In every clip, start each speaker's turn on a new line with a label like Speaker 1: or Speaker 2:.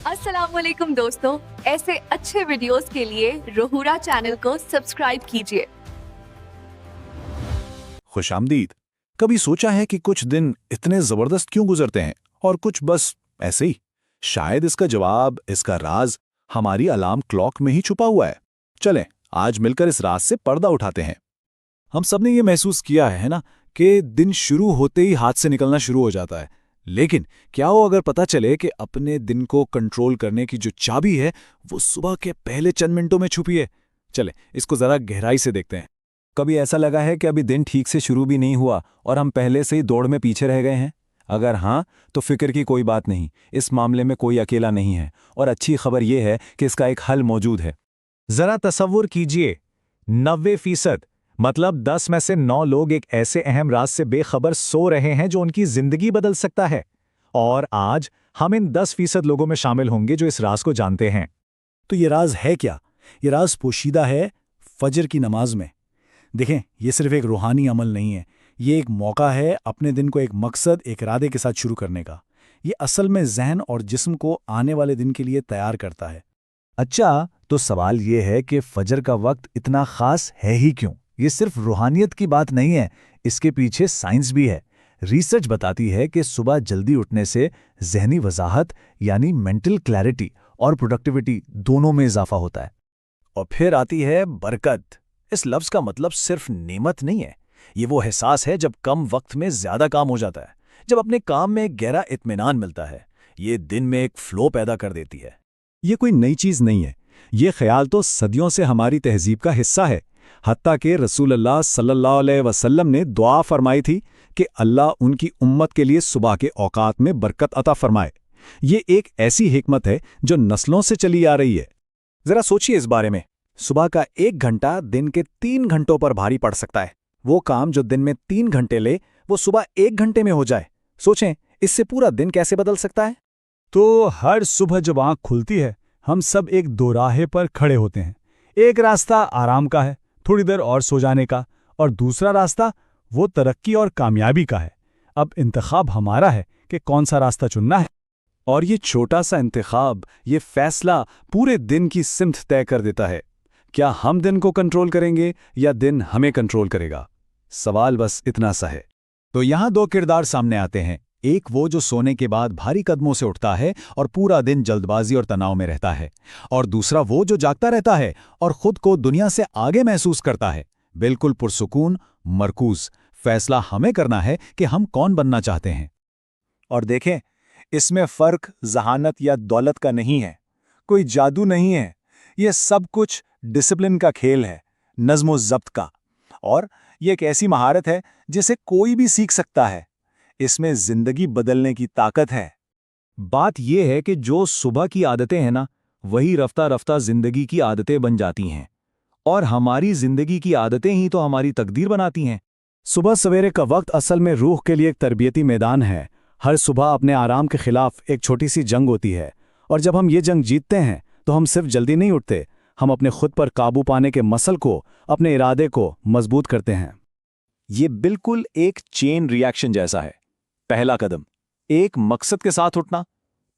Speaker 1: अस्सलामुअलैकुम दोस्तों, ऐसे अच्छे वीडियोस के लिए रोहुरा चैनल को सब्सक्राइब कीजिए।
Speaker 2: खुशामदीद। कभी सोचा है कि कुछ दिन इतने जबरदस्त क्यों गुजरते हैं और कुछ बस ऐसे ही? शायद इसका जवाब, इसका राज हमारी अलार्म क्लॉक में ही छुपा हुआ है। चलें आज मिलकर इस राज से पर्दा उठाते हैं। हम सबने ये महसूस किया है ना कि दिन शुरू होते ही हाथ से निकलना शुरू हो जाता है। लेकिन क्या हो अगर पता चले कि अपने दिन को कंट्रोल करने की जो चाबी है वो सुबह के पहले चंद मिनटों में छुपी है। चले इसको जरा गहराई से देखते हैं।
Speaker 3: कभी ऐसा लगा है कि अभी दिन ठीक से शुरू भी नहीं हुआ और हम पहले से ही दौड़ में पीछे रह गए हैं? अगर हाँ, तो फिक्र की कोई बात नहीं। इस मामले में कोई अकेला नहीं है और अच्छी खबर यह है कि इसका एक हल मौजूद है।
Speaker 4: जरा तसव्वुर कीजिए, 90% मतलब 10 में से 9 लोग एक ऐसे अहम राज से बेखबर सो रहे हैं जो उनकी जिंदगी बदल सकता है। और आज हम इन 10% लोगों में शामिल होंगे जो इस राज को जानते हैं।
Speaker 2: तो ये राज है क्या? ये राज पोशीदा है फजर की नमाज में। देखें, ये सिर्फ एक रूहानी अमल नहीं है, ये एक मौका है अपने दिन को एक मकसद, एक इरादे के साथ शुरू करने का। ये असल में जहन और जिस्म को आने वाले दिन के लिए तैयार करता है।
Speaker 4: अच्छा, तो सवाल ये है कि फजर का वक्त इतना खास है ही क्यों? ये सिर्फ रूहानियत की बात नहीं है, इसके पीछे साइंस भी है। रिसर्च बताती है कि सुबह जल्दी उठने से जहनी वजाहत यानी मेंटल क्लैरिटी और प्रोडक्टिविटी दोनों में इजाफा होता है।
Speaker 2: और फिर आती है बरकत। इस लफ्ज का मतलब सिर्फ नेमत नहीं है, ये वो एहसास है जब कम वक्त में ज्यादा काम हो जाता है, जब अपने काम में गहरा इत्मीनान मिलता है। ये दिन में एक फ्लो पैदा कर देती है।
Speaker 3: ये कोई नई चीज नहीं है, ये ख्याल तो सदियों से हमारी तहजीब का हिस्सा है। हत्ता कि रसूलुल्लाह सल्लल्लाहु अलैहि वसल्लम ने दुआ फरमाई थी कि अल्लाह उनकी उम्मत के लिए सुबह के औकात में बरकत अता फरमाए। ये एक ऐसी हिकमत है जो नस्लों से चली आ रही है।
Speaker 2: जरा सोचिए इस बारे में। सुबह का 1 घंटा दिन के 3 घंटों पर भारी पड़ सकता है। वो काम जो दिन में 3 घंटे ले वो सुबह 1 घंटे में हो जाए। सोचें, इससे पूरा दिन कैसे बदल सकता है।
Speaker 3: तो हर सुबह जब आँख खुलती है, हम सब एक दोराहे पर खड़े होते हैं। एक रास्ता आराम का है, थोड़ी देर और सो जाने का, और दूसरा रास्ता वो तरक्की और कामयाबी का है। अब इंतखाब हमारा है कि कौन सा रास्ता चुनना है।
Speaker 2: और ये छोटा सा इंतखाब, ये फैसला पूरे दिन की सिमत तय कर देता है। क्या हम दिन को कंट्रोल करेंगे या दिन हमें कंट्रोल करेगा? सवाल बस इतना सा है।
Speaker 3: तो यहाँ 2 किरदार सामने आते हैं। एक वो जो सोने के बाद भारी कदमों से उठता है और पूरा दिन जल्दबाजी और तनाव में रहता है, और दूसरा वो जो जागता रहता है और खुद को दुनिया से आगे महसूस करता है, बिल्कुल पुरसुकून, मरकूज। फैसला हमें करना है कि हम कौन बनना चाहते हैं।
Speaker 2: और देखें, इसमें फर्क जहानत या दौलत का नहीं है, कोई जादू नहीं है। यह सब कुछ डिसिप्लिन का खेल है, नज़्म व ज़ब्त का। और यह एक ऐसी महारत है जिसे कोई भी सीख सकता है। इसमें जिंदगी बदलने की ताकत है।
Speaker 3: बात यह है कि जो सुबह की आदतें हैं ना, वही रफ्ता रफ्ता जिंदगी की आदतें बन जाती हैं, और हमारी जिंदगी की आदतें ही तो हमारी तकदीर बनाती हैं।
Speaker 2: सुबह सवेरे का वक्त असल में रूह के लिए एक तरबियती मैदान है। हर सुबह अपने आराम के खिलाफ एक छोटी सी जंग होती है, और जब हम ये जंग जीतते हैं तो हम सिर्फ जल्दी नहीं उठते, हम अपने खुद पर काबू पाने के मसल को, अपने इरादे को मजबूत करते हैं। ये बिल्कुल एक चेन रिएक्शन जैसा है। पहला कदम एक मकसद के साथ उठना,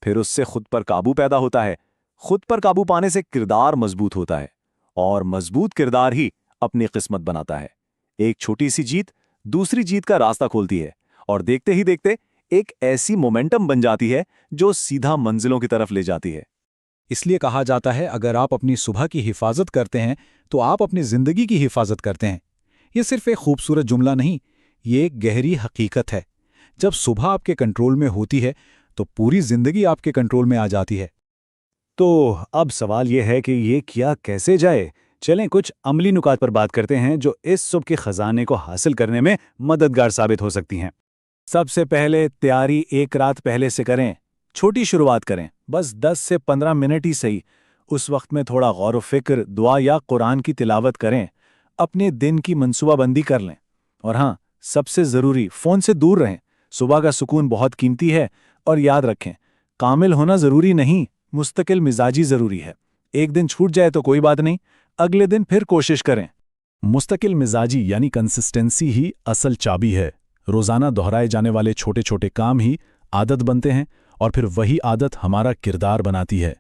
Speaker 2: फिर उससे खुद पर काबू पैदा होता है। खुद पर काबू पाने से किरदार मजबूत होता है, और मजबूत किरदार ही अपनी किस्मत बनाता है। एक छोटी सी जीत दूसरी जीत का रास्ता खोलती है, और देखते ही देखते एक ऐसी मोमेंटम बन जाती है जो सीधा मंजिलों की तरफ ले जाती है।
Speaker 3: इसलिए कहा जाता है, अगर आप अपनी सुबह की हिफाजत करते हैं तो आप अपनी जिंदगी की हिफाजत करते हैं। यह सिर्फ एक खूबसूरत जुमला नहीं, ये एक गहरी हकीकत है। जब सुबह आपके कंट्रोल में होती है तो पूरी जिंदगी आपके कंट्रोल में आ जाती है।
Speaker 2: तो अब सवाल यह है कि ये किया कैसे जाए। चलें कुछ अमली नुकात पर बात करते हैं जो इस सुबह के खजाने को हासिल करने में मददगार साबित हो सकती हैं। सबसे पहले तैयारी एक रात पहले से करें। छोटी शुरुआत करें, बस 10 से 15 मिनट ही सही। उस वक्त में थोड़ा गौर व फिक्र, दुआ या कुरान की तिलावत करें। अपने दिन की मनसूबाबंदी कर लें। और हाँ, सबसे ज़रूरी, फ़ोन से दूर रहें। सुबह का सुकून बहुत कीमती है, और याद रखें, कामिल होना ज़रूरी नहीं, मुस्तकिल मिजाजी ज़रूरी है। एक दिन छूट जाए तो कोई बात नहीं, अगले दिन फिर कोशिश करें। मुस्तकिल मिजाजी यानी कंसिस्टेंसी ही असल चाबी है। रोज़ाना दोहराए जाने वाले छोटे छोटे काम ही आदत बनते हैं,
Speaker 3: और फिर वही आदत हमारा किरदार बनाती है।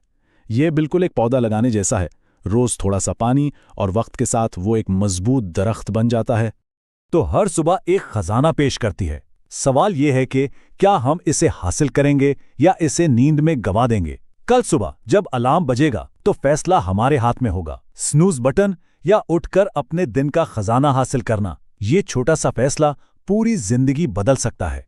Speaker 3: ये बिल्कुल एक पौधा लगाने जैसा है, रोज थोड़ा सा पानी और वक्त के साथ वो एक मजबूत दरख्त बन जाता है।
Speaker 4: तो हर सुबह एक खजाना पेश करती है। सवाल यह है कि क्या हम इसे हासिल करेंगे या इसे नींद में गंवा देंगे। कल सुबह जब अलार्म बजेगा तो फैसला हमारे हाथ में होगा, स्नूज बटन या उठकर अपने दिन का खजाना हासिल करना। ये छोटा सा फैसला पूरी जिंदगी बदल सकता है।